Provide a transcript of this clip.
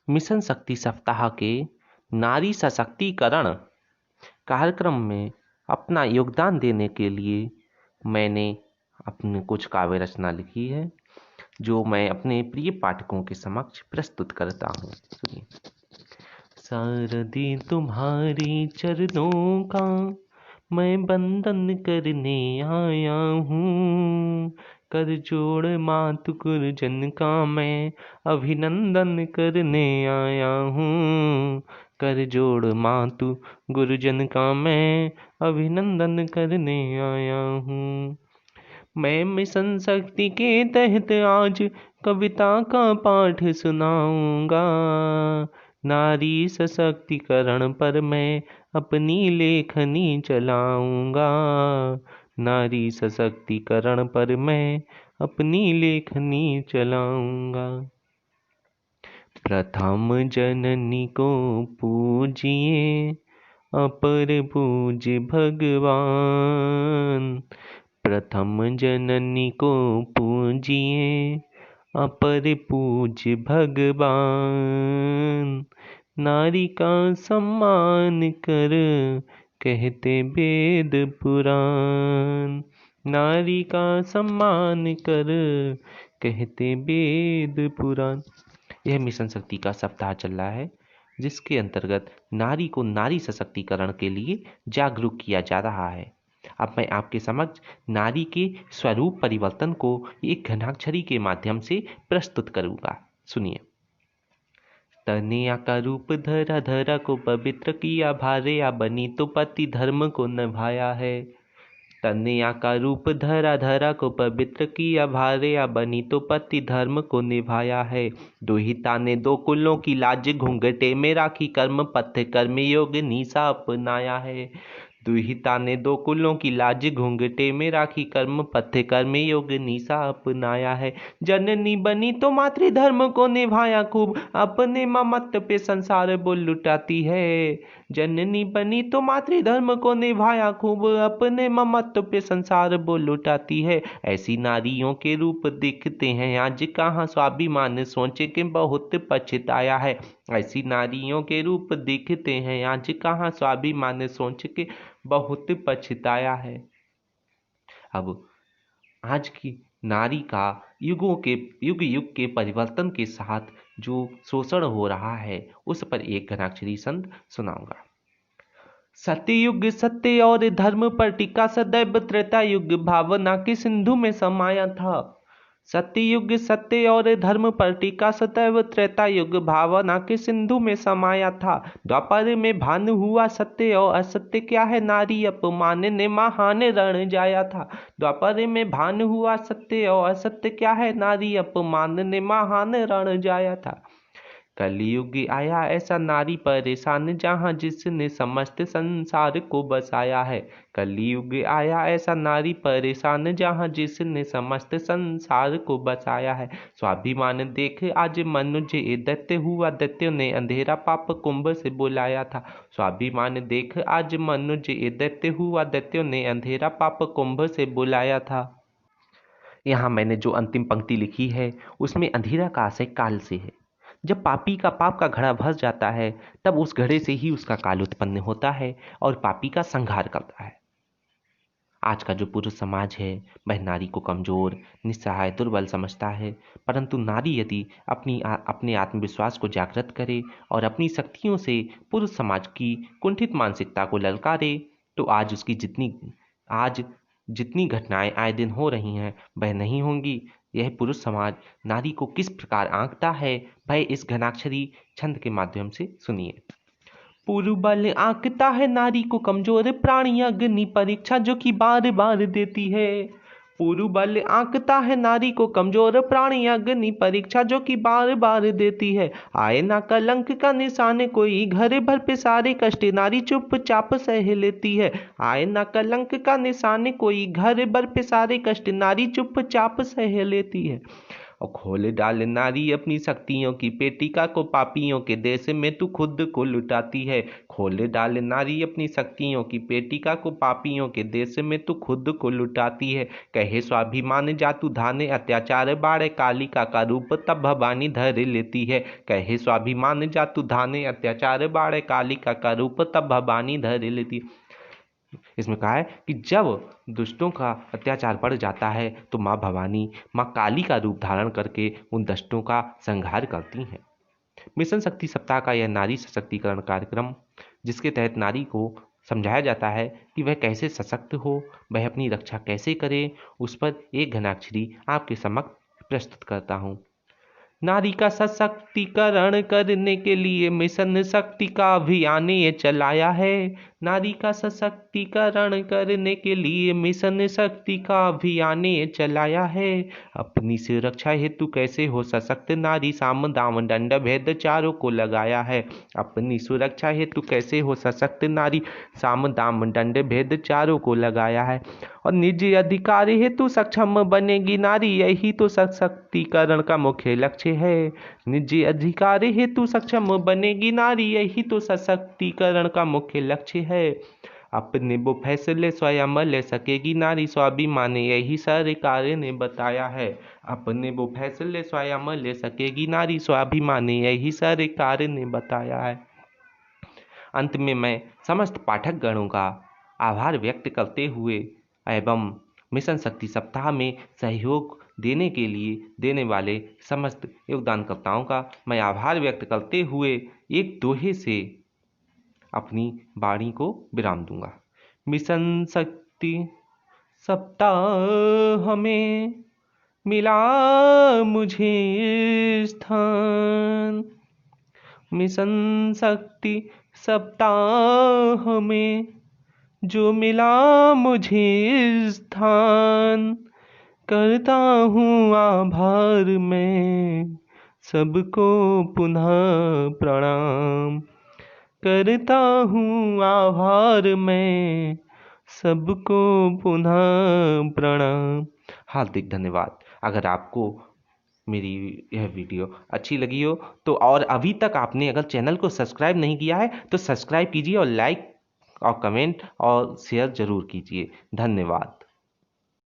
Mission शक्ति सप्ताह के नारी सशक्तिकरण कार्यक्रम में अपना योगदान देने के लिए मैंने अपनी कुछ काव्य रचना लिखी है, जो मैं अपने प्रिय पाठकों के समक्ष प्रस्तुत करता हूँ। सुनिए। शारदे तुम्हारे चरणों का मैं वंदन करने आया हूँ, कर जोड़ मातु गुरुजन का मैं अभिनंदन करने आया हूँ, कर जोड़ मातु गुरुजन का मैं अभिनंदन करने आया हूँ। मैं मिशन शक्ति के तहत आज कविता का पाठ सुनाऊंगा। नारी सशक्तिकरण पर मैं अपनी लेखनी चलाऊंगा। नारी सशक्तिकरण पर मैं अपनी लेखनी चलाऊंगा। प्रथम जननी को पूजिए, अपर पूज्य भगवान। प्रथम जननी को पूजिए, अपर पूज्य भगवान। नारी का सम्मान कर कहते वेद पुराण। नारी का सम्मान कर कहते वेद पुराण। यह मिशन शक्ति का सप्ताह चल रहा है, जिसके अंतर्गत नारी को नारी सशक्तिकरण के लिए जागरूक किया जा रहा है। अब मैं आपके समक्ष नारी के स्वरूप परिवर्तन को एक घनाक्षरी के माध्यम से प्रस्तुत करूंगा। सुनिए। तनया का रूप धरा धरा को पवित्र किया, भार्या बनी तो पति धर्म को निभाया है। तनया का रूप धरा धरा को पवित्र किया, भार्या बनी तो पति धर्म को निभाया है। दुहिता ने दो कुलों की लाज घूंघटे में राखी, कर्म पथ कर्म योग निशा अपनाया है। दुहिता ने दो कुलों की लाज घूंघटे में राखी, कर्म पथ कर्म योग निशा अपनाया है। जननी बनी तो मातृधर्म को निभाया खूब, अपने ममत्व पे संसार बोल लुटाती है। जननी बनी तो मातृधर्म को निभाया खूब, अपने ममत्व पे संसार बोल लुटाती है। ऐसी नारियों के रूप दिखते हैं आज कहाँ, स्वाभिमान सोच के बहुत पछताया है। ऐसी नारियों के रूप दिखते हैं आज कहाँ, स्वाभिमान सोच के बहुत पछताया है। अब आज की नारी का युग युग के परिवर्तन के साथ जो शोषण हो रहा है, उस पर एक घनाक्षरी संत सुनाऊंगा। सत्ययुग सत्य और धर्म पर टिका सदैव, त्रेता युग भावना के सिंधु में समाया था। सत्ययुग सत्य और धर्म पर टिका सदैव, त्रेता युग भावना के सिंधु में समाया था। द्वापर में भान हुआ सत्य और असत्य क्या है, नारी अपमान ने महान रण जाया था। द्वापर में भान हुआ सत्य और असत्य क्या है, नारी अपमान ने महान रण जाया था। कलयुग आया ऐसा नारी परेशान, जहाँ जिसने समस्त संसार को बसाया है। कलयुग आया ऐसा नारी परेशान, जहाँ जिसने समस्त संसार को बसाया है। स्वाभिमान देख आज मनुष्य दैत्य हुआ, दैत्यों ने अंधेरा पाप कुंभ से बुलाया था। स्वाभिमान देख आज मनुष्य दैत्य हुआ, दैत्यों ने अंधेरा पाप कुंभ से बुलाया था। यहाँ मैंने जो अंतिम पंक्ति लिखी है, उसमें अंधेरा का आशय काल से है। जब पापी का पाप का घड़ा भस जाता है, तब उस घड़े से ही उसका काल उत्पन्न होता है और पापी का संहार करता है। आज का जो पुरुष समाज है, वह नारी को कमजोर, निस्सहाय, दुर्बल समझता है, परंतु नारी यदि अपने आत्मविश्वास को जागृत करे और अपनी शक्तियों से पुरुष समाज की कुंठित मानसिकता को ललकारे, तो आज जितनी घटनाएं आए दिन हो रही हैं, वह नहीं होंगी। यह पुरुष समाज नारी को किस प्रकार आंकता है, वह इस घनाक्षरी छंद के माध्यम से सुनिए। पुरु बल आंकता है नारी को कमजोर, प्राणी अग्नि परीक्षा जो कि बार बार देती है। पुरु बल आंकता है नारी को कमजोर, प्राणी अग्नि परीक्षा जो कि बार बार देती है। आए ना कलंक का निशान कोई, घर भर पे सारे कष्ट नारी चुपचाप सह लेती है। आए ना कलंक का निशान कोई, घर भर पे सारे कष्ट नारी चुपचाप सह लेती है। और खोल डाल नारी अपनी शक्तियों की पेटिका को, पापियों के देश में तू खुद को लुटाती है। खोल डाल नारी अपनी शक्तियों की पेटिका को, पापियों के देश में तू खुद को लुटाती है। कहे स्वाभिमान जातु धाने अत्याचार बाड़े, कालिका का रूप तब भवानी धर लेती है। कहे स्वाभिमान जातु धाने अत्याचार बाड़े, कालिका का रूप तब भवानी धर लेती है। इसमें कहा है कि जब दुष्टों का अत्याचार बढ़ जाता है तो माँ भवानी, माँ काली का रूप धारण करके उन दुष्टों का संहार करती हैं। मिशन शक्ति सप्ताह का यह नारी सशक्तिकरण कार्यक्रम, जिसके तहत नारी को समझाया जाता है कि वह कैसे सशक्त हो, वह अपनी रक्षा कैसे करे, उस पर एक घनाक्षरी आपके समक्ष प्रस्तुत करता हूँ। नारी का सशक्तिकरण करने के लिए मिशन शक्ति का अभियान ये चलाया है। नारी का सशक्तिकरण करने के लिए मिशन शक्ति का अभियान ये चलाया है। अपनी सुरक्षा हेतु कैसे हो सशक्त नारी, साम दाम दंड भेद चारों को लगाया है। अपनी सुरक्षा हेतु कैसे हो सशक्त नारी, साम दाम दंड भेद चारों को लगाया है। और निजी अधिकार हेतु सक्षम बनेगी नारी, यही तो सशक्तिकरण का मुख्य लक्ष्य है। निजी अधिकार हेतु सक्षम बनेगी नारी, यही तो सशक्तिकरण का मुख्य लक्ष्य है। अपने वो फैसले स्वयं ले सकेगी नारी, स्वाभिमान यही सरकार ने बताया है। अपने वो फैसले स्वयं ले सकेगी नारी, स्वाभिमान यही सरकार ने बताया है। अंत में मैं समस्त पाठक गणों का आभार व्यक्त करते हुए एवं मिशन शक्ति सप्ताह में सहयोग देने के लिए देने वाले समस्त योगदानकर्ताओं का मैं आभार व्यक्त करते हुए एक दोहे से अपनी वाणी को विराम दूंगा। मिशन शक्ति सप्ताह में मिला मुझे स्थान, मिशन शक्ति सप्ताह में जो मिला मुझे स्थान, करता हूँ आभार मैं सबको पुनः प्रणाम। करता हूँ आभार मैं सबको पुनः प्रणाम। हार्दिक धन्यवाद। अगर आपको मेरी यह वीडियो अच्छी लगी हो तो, और अभी तक आपने अगर चैनल को सब्सक्राइब नहीं किया है तो सब्सक्राइब कीजिए और लाइक और कमेंट और शेयर जरूर कीजिए। धन्यवाद।